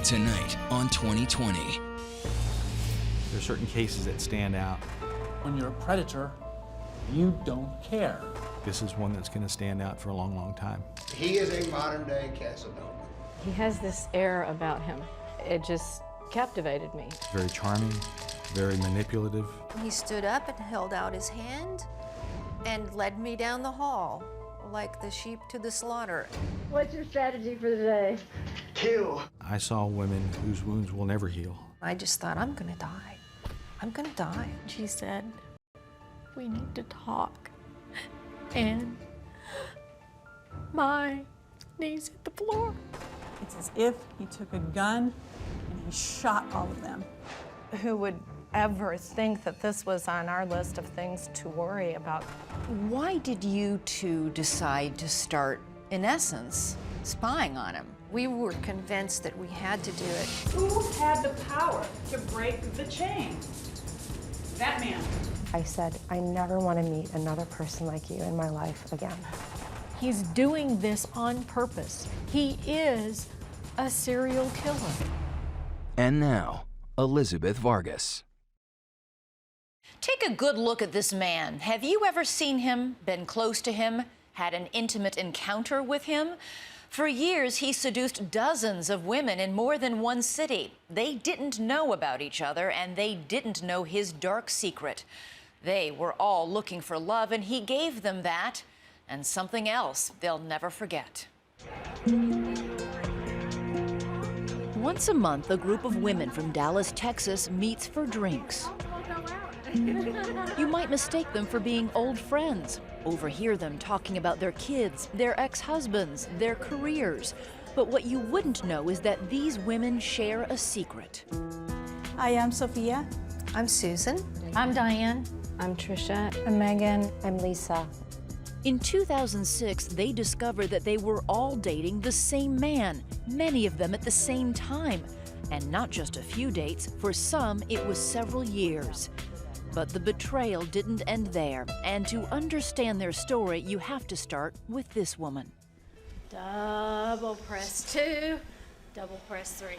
Tonight on 2020. There are certain cases that stand out. When you're a predator, you don't care. This is one that's going to stand out for a long, long time. He is a modern-day Casanova. He has this air about him. It just captivated me. Very charming, very manipulative. He stood up and held out his hand and led me down the hall like the sheep to the slaughter. What's your strategy for the day? Kill. I saw women whose wounds will never heal. I just thought, I'm gonna die. I'm gonna die. She said, we need to talk. And my knees hit the floor. It's as if he took a gun and he shot all of them. Who would ever think that this was on our list of things to worry about? Why did you two decide to start, in essence, spying on him? We were convinced that we had to do it. Who had the power to break the chain? That man. I said, I never want to meet another person like you in my life again. He's doing this on purpose. He is a serial killer. And now, Elizabeth Vargas. Take a good look at this man. Have you ever seen him, been close to him, had an intimate encounter with him? For years, he seduced dozens of women in more than one city. They didn't know about each other, and they didn't know his dark secret. They were all looking for love, and he gave them that, and something else they'll never forget. Once a month, a group of women from Dallas, Texas meets for drinks. You might mistake them for being old friends, overhear them talking about their kids, their ex-husbands, their careers. But what you wouldn't know is that these women share a secret. I am Sophia. I'm Susan. I'm Diane. I'm Trisha. I'm Megan. I'm Lisa. In 2006, they discovered that they were all dating the same man, many of them at the same time. And not just a few dates, for some it was several years. But the betrayal didn't end there, and to understand their story, you have to start with this woman. Double press 2, double press 3.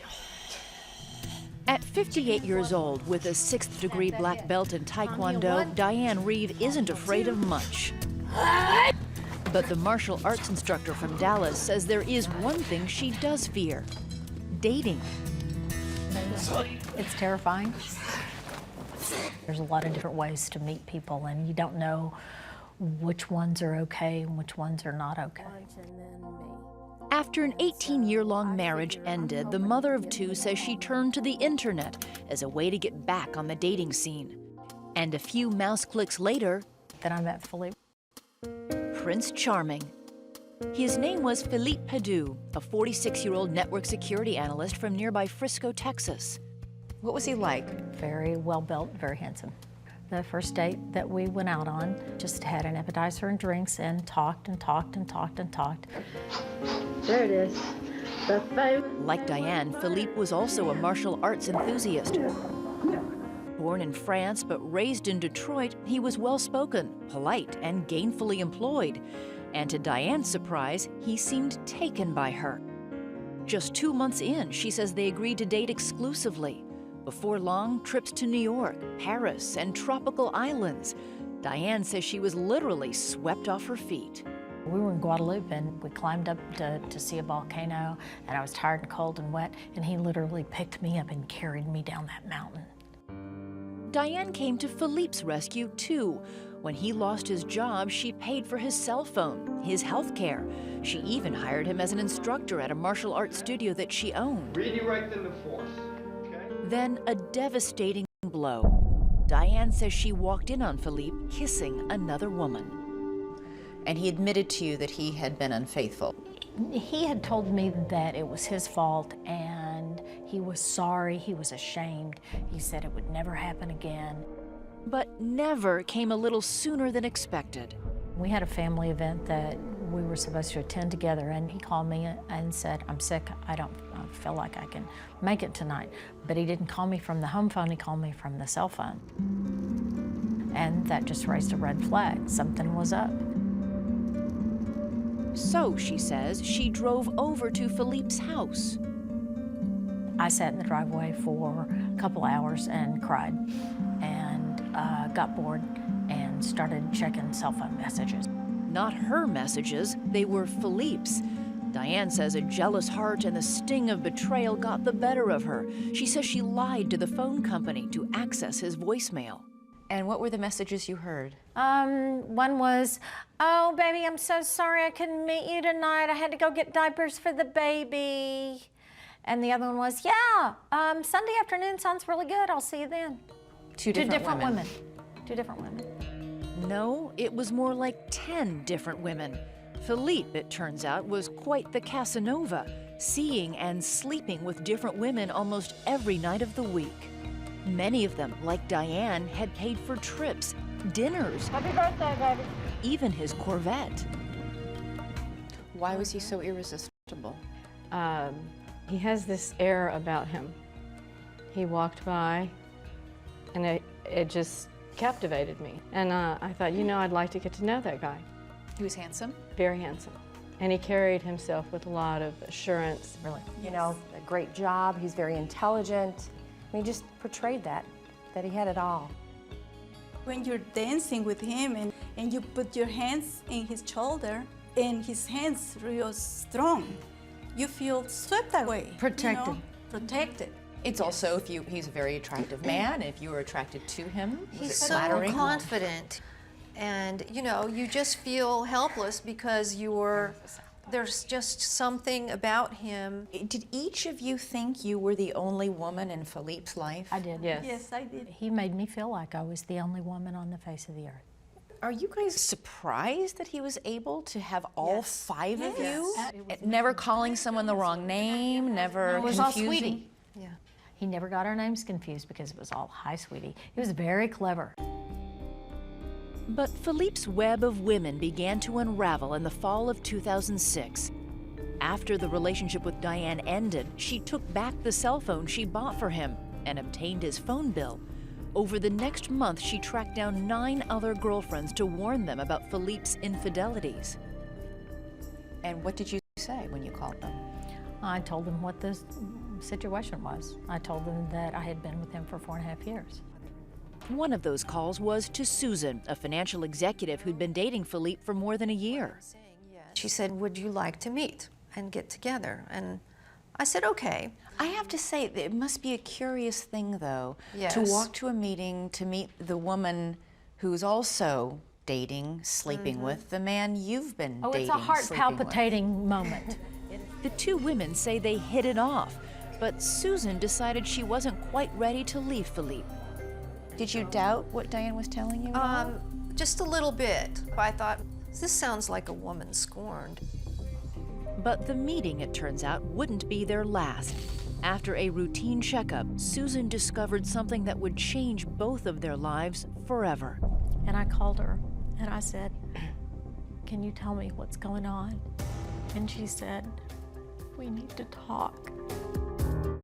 At 58 years old, with a 6th degree black belt in Taekwondo, Diane Reeve isn't afraid of much. But the martial arts instructor from Dallas says there is one thing she does fear: dating. It's terrifying. There's a lot of different ways to meet people, and you don't know which ones are okay and which ones are not okay. After an 18-year-long marriage ended, the mother of two says she turned to the internet as a way to get back on the dating scene. And a few mouse clicks later, Then I met Philippe. Prince Charming. His name was Philippe Padieu, a 46-year-old network security analyst from nearby Frisco, Texas. What was he like? Very well built, very handsome. The first date that we went out on, just had an appetizer and drinks and talked and talked and talked and talked. There it is. The phone. Like Diane, Philippe was also a martial arts enthusiast. Born in France but raised in Detroit, he was well-spoken, polite, and gainfully employed. And to Diane's surprise, he seemed taken by her. Just 2 months in, she says they agreed to date exclusively. Before long, trips to New York, Paris, and tropical islands. Diane says she was literally swept off her feet. We were in Guadalupe, and we climbed up to see a volcano, and I was tired and cold and wet, and he literally picked me up and carried me down that mountain. Diane came to Philippe's rescue, too. When he lost his job, she paid for his cell phone, his health care. She even hired him as an instructor at a martial arts studio that she owned. Redirect them to force. Then a devastating blow. Diane says she walked in on Philippe kissing another woman. And he admitted to you that he had been unfaithful. He had told me that it was his fault, and he was sorry, he was ashamed. He said it would never happen again. But never came a little sooner than expected. We had a family event that we were supposed to attend together, and he called me and said, I'm sick, I don't feel like I can make it tonight. But he didn't call me from the home phone, he called me from the cell phone. And that just raised a red flag. Something was up. So, she says, she drove over to Philippe's house. I sat in the driveway for a couple hours and cried and got bored and started checking cell phone messages. Not her messages, they were Philippe's. Diane says a jealous heart and the sting of betrayal got the better of her. She says she lied to the phone company to access his voicemail. And what were the messages you heard? One was, "Oh, baby, I'm so sorry I couldn't meet you tonight. I had to go get diapers for the baby." And the other one was, "Yeah, Sunday afternoon sounds really good. I'll see you then." Two different women. Two different women. No, it was more like 10 different women. Philippe, it turns out, was quite the Casanova, seeing and sleeping with different women almost every night of the week. Many of them, like Diane, had paid for trips, dinners. Happy birthday, baby. Even his Corvette. Why was he so irresistible? He has this air about him. He walked by, and it just captivated me. And I thought, you know, I'd like to get to know that guy. He was handsome? Very handsome. And he carried himself with a lot of assurance. Really. You know, a great job. He's very intelligent. He just portrayed that he had it all. When you're dancing with him and you put your hands in his shoulder and his hands real strong, you feel swept away. Protected. You know? Protected. It's also, he's a very attractive man, if you were attracted to him, was He's it so flattering? confident, and you know, you just feel helpless because there's just something about him. Did each of you think you were the only woman in Philippe's life? I did. Yes. Yes, I did. He made me feel like I was the only woman on the face of the earth. Are you guys surprised that he was able to have all 5 of you? Yes. Never calling someone the wrong name, never It was all confusing? sweetie. Yeah. He never got our names confused because it was all "Hi, sweetie." He was very clever. But Philippe's web of women began to unravel in the fall of 2006. After the relationship with Diane ended, she took back the cell phone she bought for him and obtained his phone bill. Over the next month, she tracked down 9 other girlfriends to warn them about Philippe's infidelities. And what did you say when you called them? I told them what the situation was. I told them that I had been with him for 4.5 years. One of those calls was to Susan, a financial executive who'd been dating Philippe for more than a year. She said, "Would you like to meet and get together?" And I said, "Okay." I have to say, it must be a curious thing, though, Yes. to walk to a meeting to meet the woman who's also dating, sleeping with the man you've been Oh, dating, it's a heart sleeping with. palpitating moment. The 2 women say they hit it off, but Susan decided she wasn't quite ready to leave Philippe. Did you doubt what Diane was telling you? at all? Just a little bit. I thought, this sounds like a woman scorned. But the meeting, it turns out, wouldn't be their last. After a routine checkup, Susan discovered something that would change both of their lives forever. And I called her and I said, "Can you tell me what's going on?" And she said, "We need to talk."